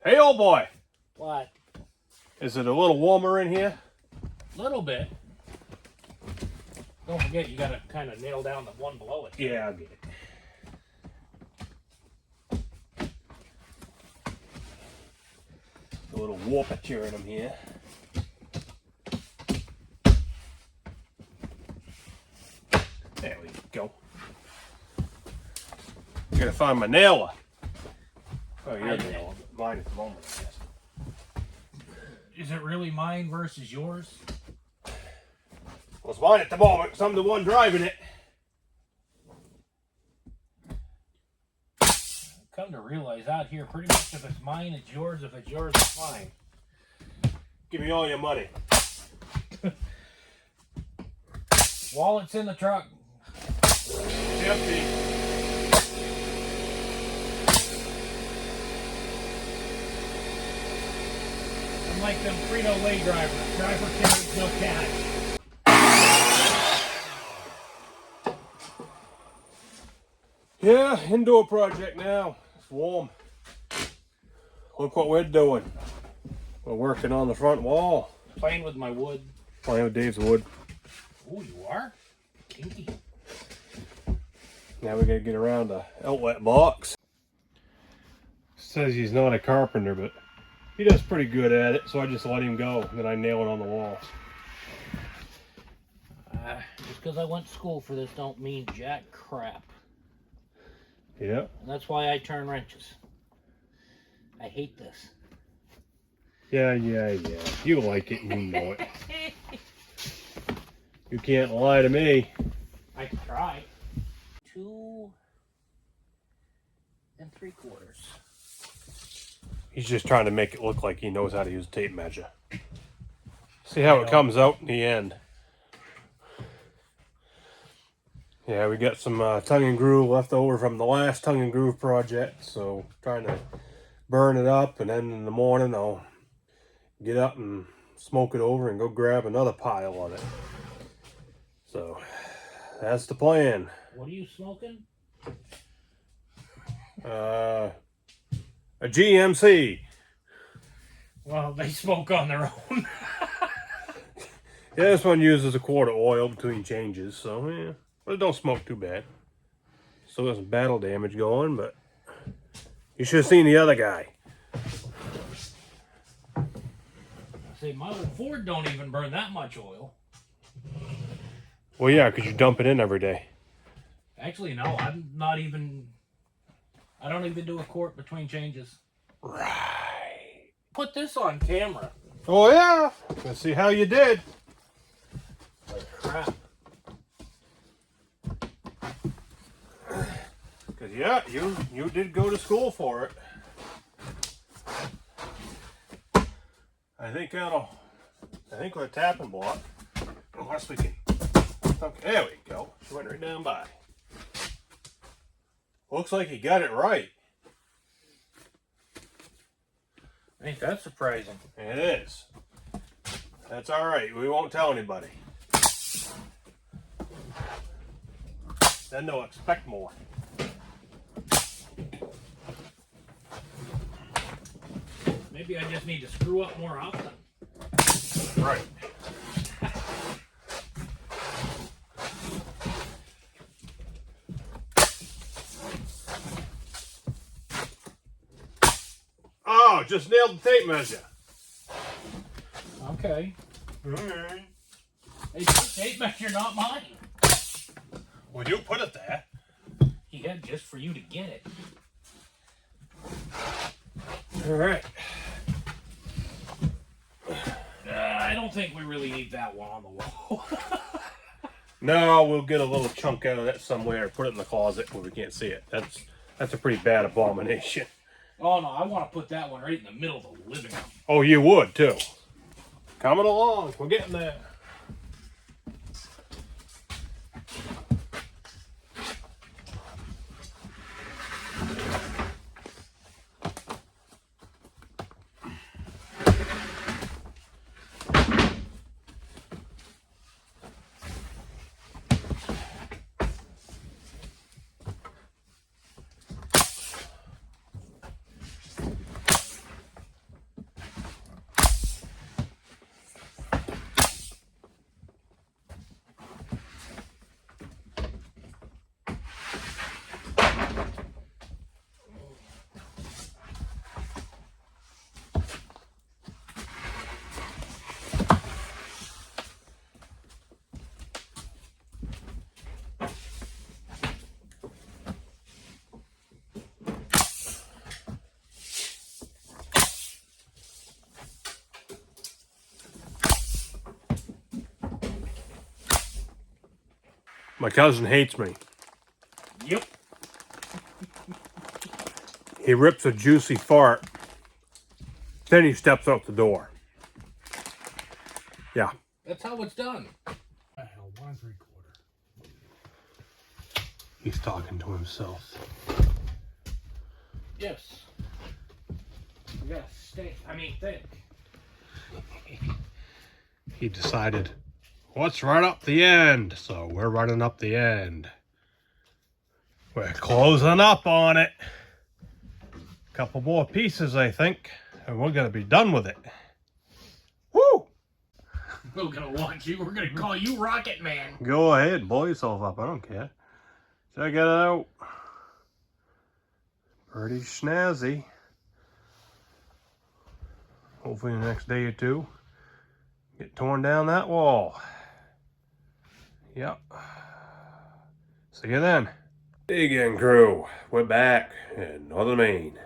Hey, old boy. What? Is it a little warmer in here? A little bit. Don't forget, you gotta kind of nail down the one below it. Yeah, I'll get it. A little warpature in them here. There we go. I'm gonna find my nailer. Oh, your nailer, but mine at the moment, I guess. Is it really mine versus yours? Well, it's mine at the moment, because I'm the one driving it. Come to realize out here, pretty much if it's mine, it's yours. If it's yours, it's mine. Give me all your money. Wallet's in the truck. It's empty. I'm like them Frito-Lay drivers. Driver carries no cash. Yeah, indoor project now. It's warm. Look what we're doing. We're working on the front wall. Playing with my wood. Playing with Dave's wood. Oh, you are? Kinky. Now we gotta get around the outlet box. Says he's not a carpenter, but he does pretty good at it, so I just let him go, and then I nail it on the wall. Just because I went to school for this don't mean jack crap. Yeah. And that's why I turn wrenches. I hate this. Yeah. You like it and you know it. You can't lie to me. I can try. 2 3/4. He's just trying to make it look like he knows how to use a tape measure. See how it comes out in the end. Yeah, we got some tongue and groove left over from the last tongue and groove project, so trying to burn it up, and then in the morning I'll get up and smoke it over and go grab another pile of it. So that's the plan. What are you smoking? A GMC. Well, they smoke on their own. Yeah, this one uses a quart of oil between changes, so yeah. But it don't smoke too bad. Still got some battle damage going, but you should have seen the other guy. See, my old Ford don't even burn that much oil. Well, yeah, because you dump it in every day. Actually, no, I'm not even... I don't even do a quart between changes. Right. Put this on camera. Oh, yeah. Let's see how you did. Like crap. Because, yeah, you did go to school for it. I think with a tapping block, unless we can... Okay, there we go. She went right down by. Looks like he got it right. Ain't that surprising? It is. That's all right. We won't tell anybody. Then they'll expect more. Maybe I just need to screw up more often. Right. Oh, just nailed the tape measure. Okay. Alright. Hey, tape measure, not mine. Well, you put it there. Yeah, just for you to get it. Alright. I don't think we really need that one on the wall. No, we'll get a little chunk out of that somewhere and put it in the closet where we can't see it. That's a pretty bad abomination. Oh no, I want to put that one right in the middle of the living room. Oh, you would too. Coming along. We're getting there. My cousin hates me. Yep. He rips a juicy fart, then he steps out the door. Yeah. That's how it's done. 1 3/4. He's talking to himself. Yes. You gotta think. Think. He decided, let's run up the end. So we're running up the end. We're closing up on it. Couple more pieces, I think, and we're gonna be done with it. Woo! We're gonna watch you. We're gonna call you Rocket Man. Go ahead, blow yourself up. I don't care. Check it out. Pretty snazzy. Hopefully the next day or two, get torn down that wall. Yep. See you then. Hey again, crew. We're back in Northern Maine.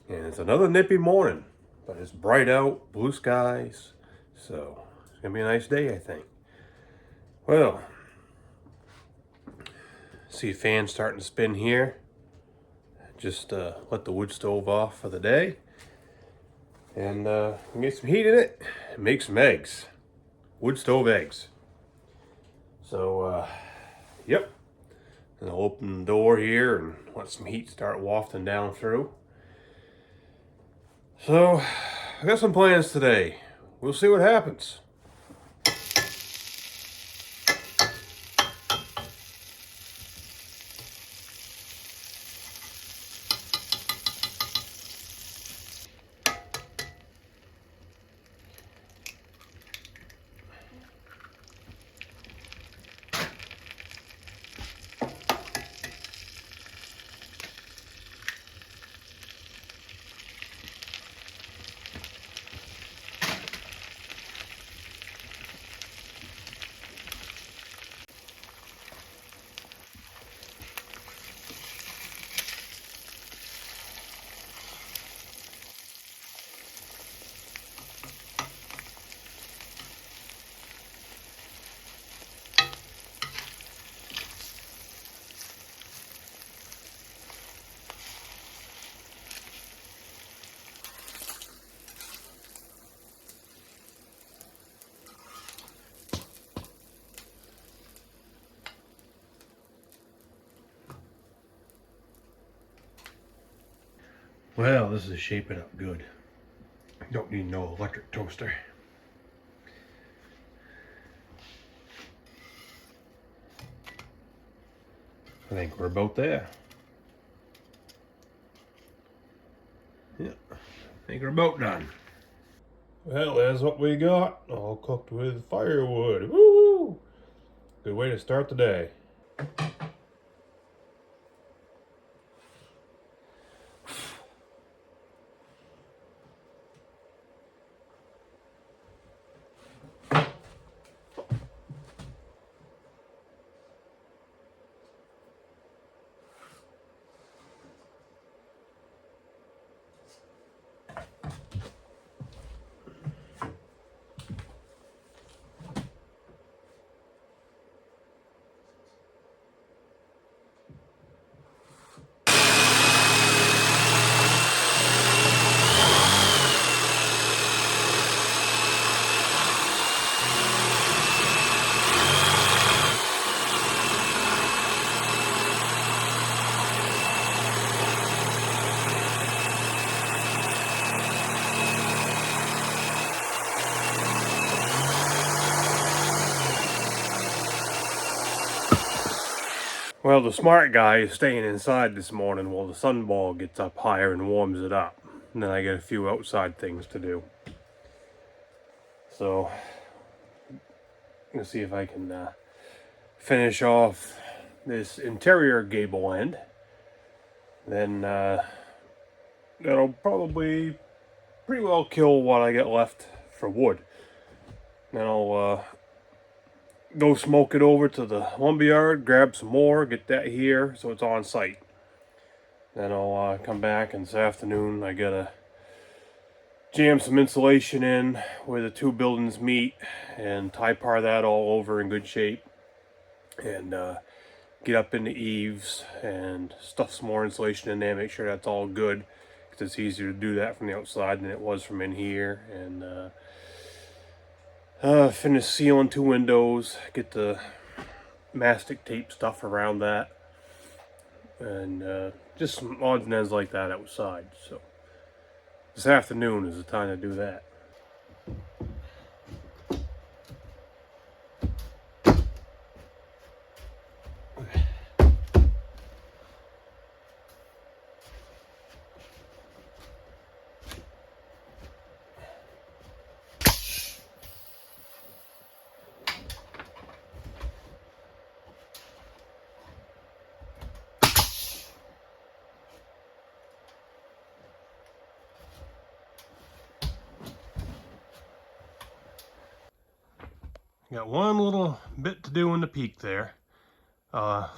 And it's another nippy morning, but it's bright out, blue skies. So it's gonna be a nice day, I think. Well, see fans starting to spin here. Just let the wood stove off for the day. And get some heat in it and make some eggs. Wood stove eggs. So, yep. And I'll open the door here and let some heat start wafting down through. So, I got some plans today. We'll see what happens. Well, this is shaping up good. Don't need no electric toaster. I think we're about there. Yeah, I think we're about done. Well, that's what we got. All cooked with firewood. Woo! Good way to start the day. Well, the smart guy is staying inside this morning while the sunball gets up higher and warms it up. And then I get a few outside things to do. So, I'm gonna see if I can finish off this interior gable end. Then that'll probably pretty well kill what I get left for wood. Then I'll go smoke it over to the lumberyard, grab some more, get that here so it's on site. Then I'll come back, and this afternoon I gotta jam some insulation in where the two buildings meet and tie par that all over in good shape. and get up in the eaves and stuff some more insulation in there, make sure that's all good, because it's easier to do that from the outside than it was from in here. And finish sealing 2 windows, get the mastic tape stuff around that, and just some odds and ends like that outside. So this afternoon is the time to do that. Got one little bit to do in the peak there.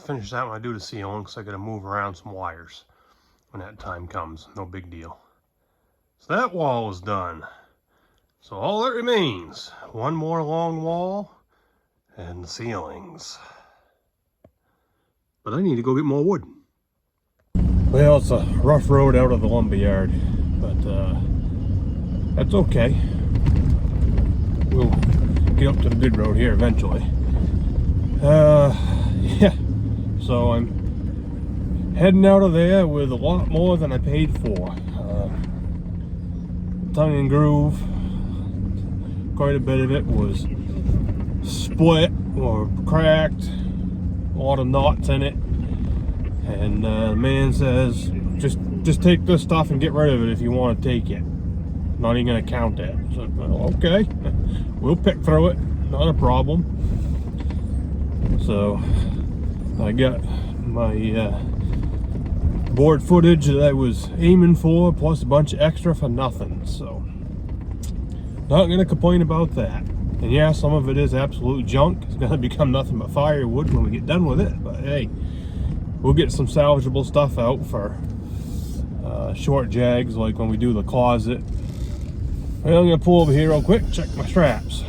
Finish that when I do the ceiling, because I got to move around some wires when that time comes. No big deal. So that wall is done. So all that remains, one more long wall and the ceilings. But I need to go get more wood. Well, it's a rough road out of the lumber yard, but that's okay. We'll get up to the good road here eventually. Yeah, so I'm heading out of there with a lot more than I paid for. Tongue and groove, quite a bit of it was split or cracked, a lot of knots in it, and the man says just take this stuff and get rid of it if you want to take it. Not even gonna count it. So, well, okay, we'll pick through it, not a problem. So I got my board footage that I was aiming for, plus a bunch of extra for nothing. So not gonna complain about that. And yeah, some of it is absolute junk. It's gonna become nothing but firewood when we get done with it. But hey, we'll get some salvageable stuff out for short jags, like when we do the closet. Well, I'm gonna pull over here real quick, check my straps.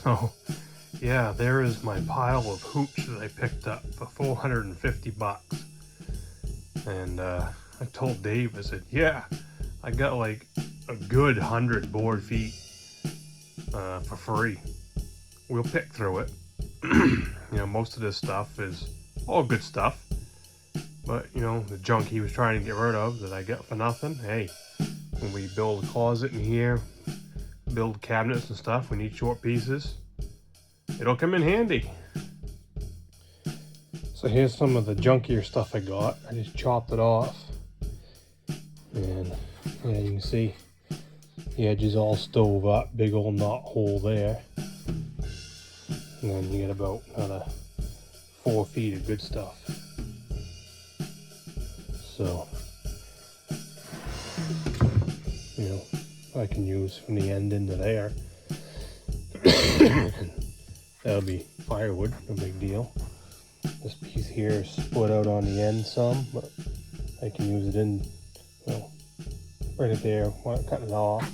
So, yeah, there is my pile of hoops that I picked up for 450 bucks. And I told Dave, I said, yeah, I got like a good 100 board feet for free. We'll pick through it. You know, most of this stuff is all good stuff. But, you know, the junk he was trying to get rid of that I got for nothing, hey, when we build a closet in here, build cabinets and stuff, we need short pieces. It'll come in handy. So here's some of the junkier stuff I got. I just chopped it off. And yeah, you can see the edges all stove up, big old knot hole there. And then you get about another 4 feet of good stuff. So, you know, I can use from the end into there. That'll be firewood, no big deal. This piece here is split out on the end some, but I can use it in, well, right there, cutting it off.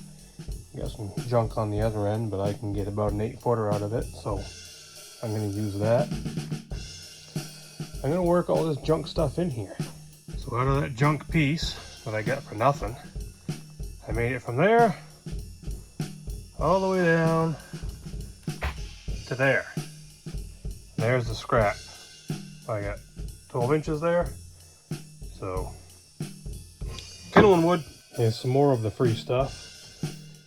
Got some junk on the other end, but I can get about an 8-footer out of it, so I'm gonna use that. I'm gonna work all this junk stuff in here. So out of that junk piece that I got for nothing, I made it from there all the way down to there. There's the scrap. I got 12 inches there. So, kindling wood. Here's some more of the free stuff.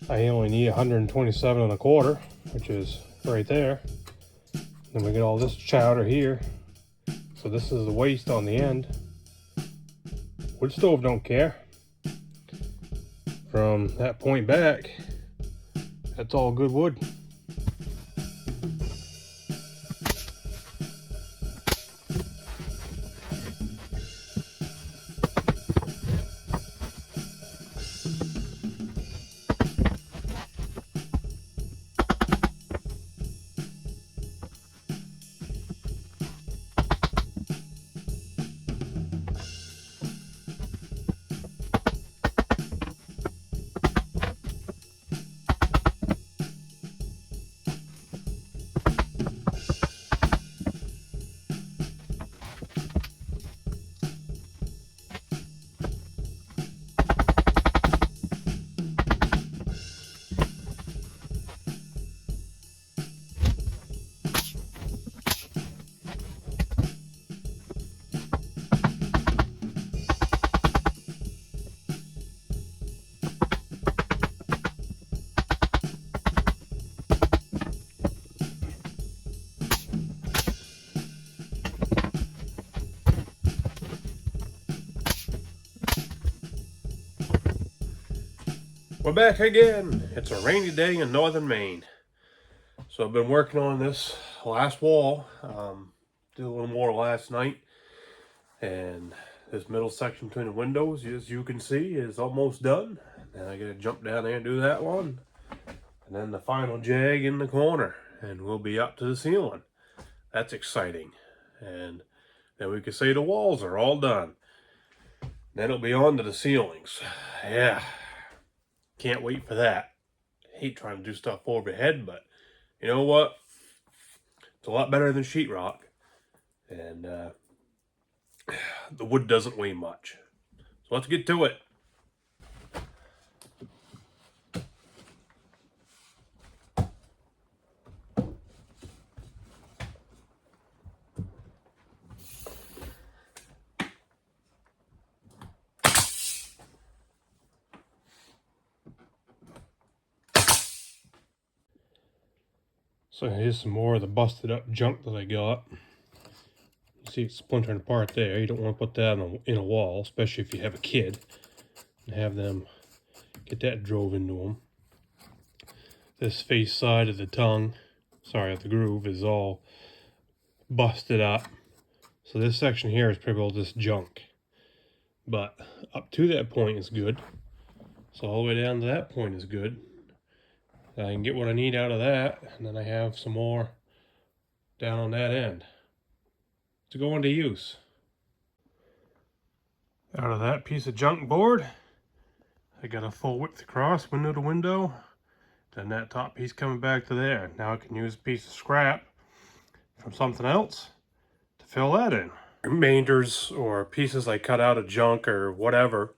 I only need 127 1/4, which is right there. Then we get all this chowder here. So this is the waste on the end. Wood stove don't care. From that point back, that's all good wood. We're back again. It's a rainy day in northern Maine. So I've been working on this last wall. Did a little more last night. And this middle section between the windows, as you can see, is almost done. And I gotta jump down there and do that one. And then the final jag in the corner. And we'll be up to the ceiling. That's exciting. And then we can say the walls are all done. Then it'll be on to the ceilings. Yeah. Can't wait for that. I hate trying to do stuff overhead, but you know what? It's a lot better than sheetrock. And the wood doesn't weigh much. So let's get to it. So here's some more of the busted up junk that I got. You see it's splintering apart there. You don't want to put that in a wall, especially if you have a kid, and have them get that drove into them. This face side of the tongue, of the groove, is all busted up. So this section here is pretty well just junk. But up to that point is good. So all the way down to that point is good. I can get what I need out of that, and then I have some more down on that end to go into use. Out of that piece of junk board, I got a full width across, window to window. Then that top piece coming back to there. Now I can use a piece of scrap from something else to fill that in. Remainders or pieces I cut out of junk or whatever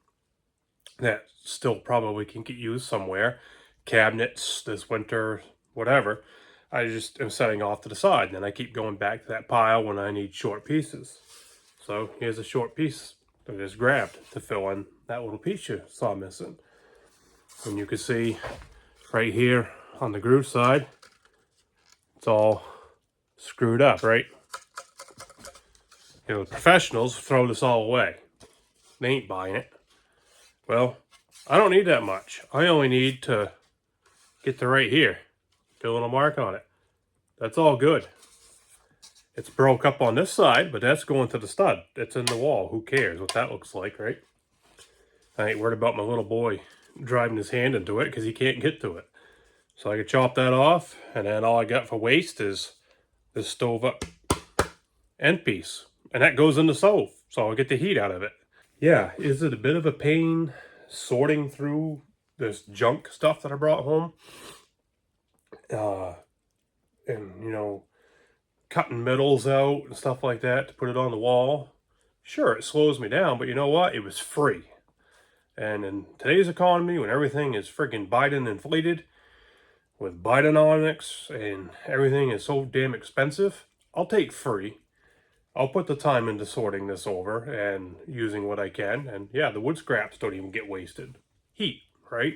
that still probably can get used somewhere. Cabinets this winter, whatever. I just am setting off to the side, and then I keep going back to that pile when I need short pieces. So here's a short piece that I just grabbed to fill in that little piece you saw missing. And you can see right here on the groove side, it's all screwed up, right? You know, the professionals throw this all away. They ain't buying it. Well, I don't need that much. I only need to get to right here. Get a little mark on it. That's all good. It's broke up on this side, but that's going to the stud. It's in the wall. Who cares what that looks like, right? I ain't worried about my little boy driving his hand into it because he can't get to it. So I can chop that off, and then all I got for waste is this stove up end piece. And that goes in the stove, so I'll get the heat out of it. Yeah, is it a bit of a pain sorting through this junk stuff that I brought home? And, you know, cutting metals out and stuff like that to put it on the wall. Sure, it slows me down, but you know what? It was free. And in today's economy, when everything is friggin' Biden inflated, with Bidenomics and everything is so damn expensive, I'll take free. I'll put the time into sorting this over and using what I can. And yeah, the wood scraps don't even get wasted. Heat, right?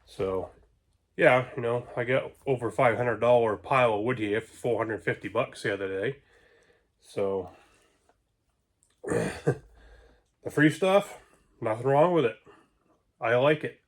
So, yeah, you know, I got over $500 pile of wood here for $450 the other day. So, the free stuff, nothing wrong with it. I like it.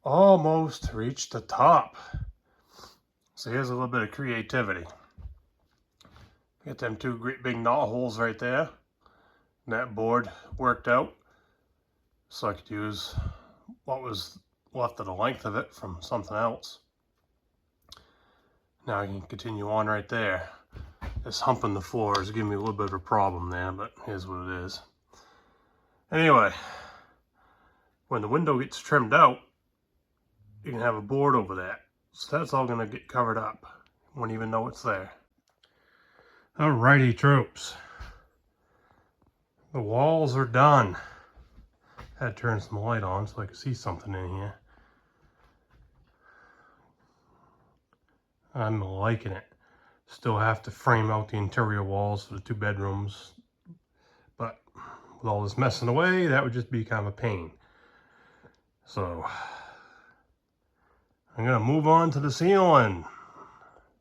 Almost reached the top. So here's a little bit of creativity. Get them two great big knot holes right there. And that board worked out. So I could use what was left of the length of it from something else. Now I can continue on right there. This hump in the floor is giving me a little bit of a problem there, but here's what it is. Anyway, when the window gets trimmed out, you can have a board over that. So that's all going to get covered up. You won't even know it's there. Alrighty, troops. The walls are done. Had to turn some light on so I could see something in here. I'm liking it. Still have to frame out the interior walls for the 2 bedrooms. But with all this messing away, that would just be kind of a pain. So I'm going to move on to the ceiling.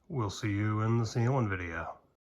We'll see you in the ceiling video.